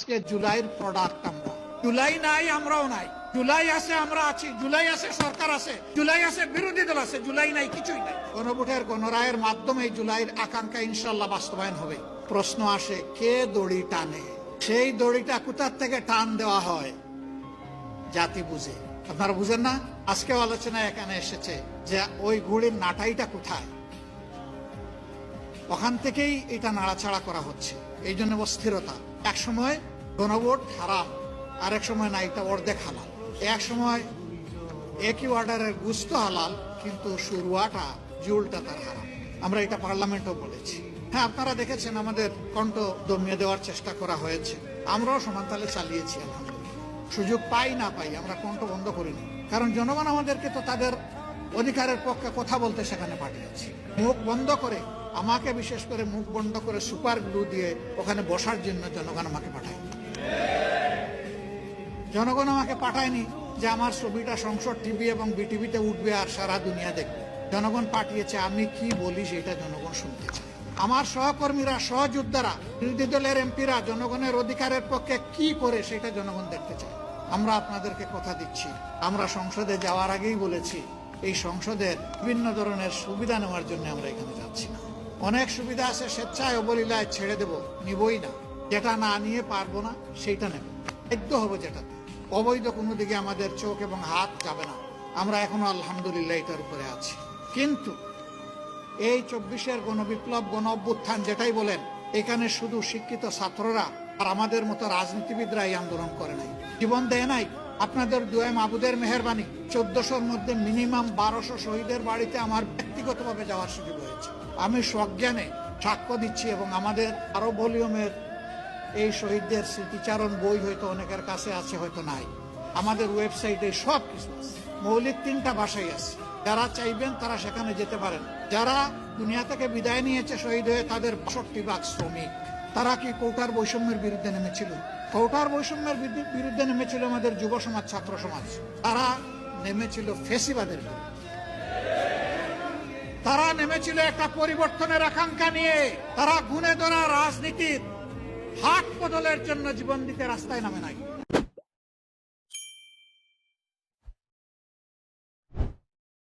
আজকে জুলাইয়ের প্রোডাক্ট আমরা। জুলাই নাই, আমরাও নাই। জুলাই আছে, আমরা আছি। জুলাই আছে, সরকার আছে। জুলাই আছে, বিরোধী দল আছে। জুলাই নাই, কিছুই নাই। গণভোটের গণরায়ের মাধ্যমে জুলাইয়ের আকাঙ্ক্ষা ইনশাল্লাহ বাস্তবায়ন হবে। প্রশ্ন আসে, কে দড়ি টানে? সেই দড়িটা কোথার থেকে টান দেওয়া হয়? জাতি বুঝে। আপনারা বুঝেন না? আজকেও আলোচনায় এখানে এসেছে যে ওই ঘুড়ির নাটাইটা কোথায়, ওখান থেকেই এটা নাড়াচাড়া করা হচ্ছে। এই জন্য অস্থিরতা। এক সময় গণভোট হারাম, আরেক সময় না, এটা অর্ধেক হালাল। এক সময় একই অর্ডারের গুস্ত হালাল, কিন্তু শুরুয়াটা জুলটা তার হারাম। আমরা এটা পার্লামেন্টও বলেছি। হ্যাঁ, আপনারা দেখেছেন আমাদের কণ্ঠ দমিয়ে দেওয়ার চেষ্টা করা হয়েছে। আমরাও সমানতালে চালিয়েছি। আলহামদুলিল্লাহ, সুযোগ পাই না পাই আমরা কণ্ঠ বন্ধ করিনি, কারণ জনগণ আমাদেরকে তো তাদের অধিকারের পক্ষে কথা বলতে সেখানে পাঠিয়েছে। মুখ বন্ধ করে, আমাকে বিশেষ করে মুখ বন্ধ করে সুপার গ্লু দিয়ে ওখানে বসার জন্য জনগণ আমাকে পাঠায়নি। জনগণ আমাকে পাঠায়নি যে আমার ছবিটা সংসদ টিভি এবং বিটিভিতে উঠবে আর সারা দুনিয়া দেখবে। জনগণ পাঠিয়েছে আমি কি বলি সেটা জনগণ শুনতে চায়। আমার সহকর্মীরা, সহযোদ্ধারা, বিরোধী দলের এমপিরা জনগণের অধিকারের পক্ষে কি করে সেটা জনগণ দেখতে চায়। আমরা আপনাদেরকে কথা দিচ্ছি, আমরা সংসদে যাওয়ার আগেই বলেছি এই সংসদের বিভিন্ন ধরনের সুবিধা নেওয়ার জন্য আমরা এখানে যাচ্ছি না। অনেক সুবিধা আছে, স্বেচ্ছায় অবলীলায় ছেড়ে দেব, নিবই না। যেটা না নিয়ে পারবো না সেইটা নেব, বাধ্য হবো যেটাতে। অবৈধ কোনো দিকে আমাদের চোখ এবং হাত যাবে না। আমরা এখনো আলহামদুলিল্লাহ এটার উপরে আছি। কিন্তু এই 24-এর গণবিপ্লব, গণ অভ্যুত্থান যেটাই বলেন, এখানে শুধু শিক্ষিত ছাত্ররা আর আমাদের মতো রাজনীতিবিদরা এই আন্দোলন করে নাই, জীবন দেয় নাই। আপনাদের দুয়ে মাহবুদের মেহেরবানি 1400-র মধ্যে মিনিমাম 1200 শহীদের বাড়িতে আমার ব্যক্তিগতভাবে যাওয়ার সুযোগ হয়েছে। আমি সজ্ঞানে সাক্ষ্য দিচ্ছি, এবং আমাদের আরো ভলিউমের এই শহীদদের স্মৃতিচারণ বই হয়তো অনেকের কাছে আছে, হয়তো নাই। আমাদের ওয়েবসাইটে সব কিছু আছে, মৌলিক 3টা ভাষাই আছে। যারা চাইবেন তারা সেখানে যেতে পারেন। যারা দুনিয়া থেকে বিদায় নিয়েছে শহীদ হয়ে, তাদের 62 ভাগ শ্রমিক। তারা কি কোটার বৈষম্যের বিরুদ্ধে নেমেছিল? কোটার বৈষম্যের বিরুদ্ধে নেমেছিল আমাদের যুব সমাজ, ছাত্র সমাজ। তারা নেমেছিল ফেসিবাদের বিরুদ্ধে। তারা নেমেছিল একটা পরিবর্তনের আকাঙ্ক্ষা নিয়ে। তারা গুণে ধরা রাজনীতির হাট বদলের জন্য জীবন দিতে রাস্তায় নামে নাই।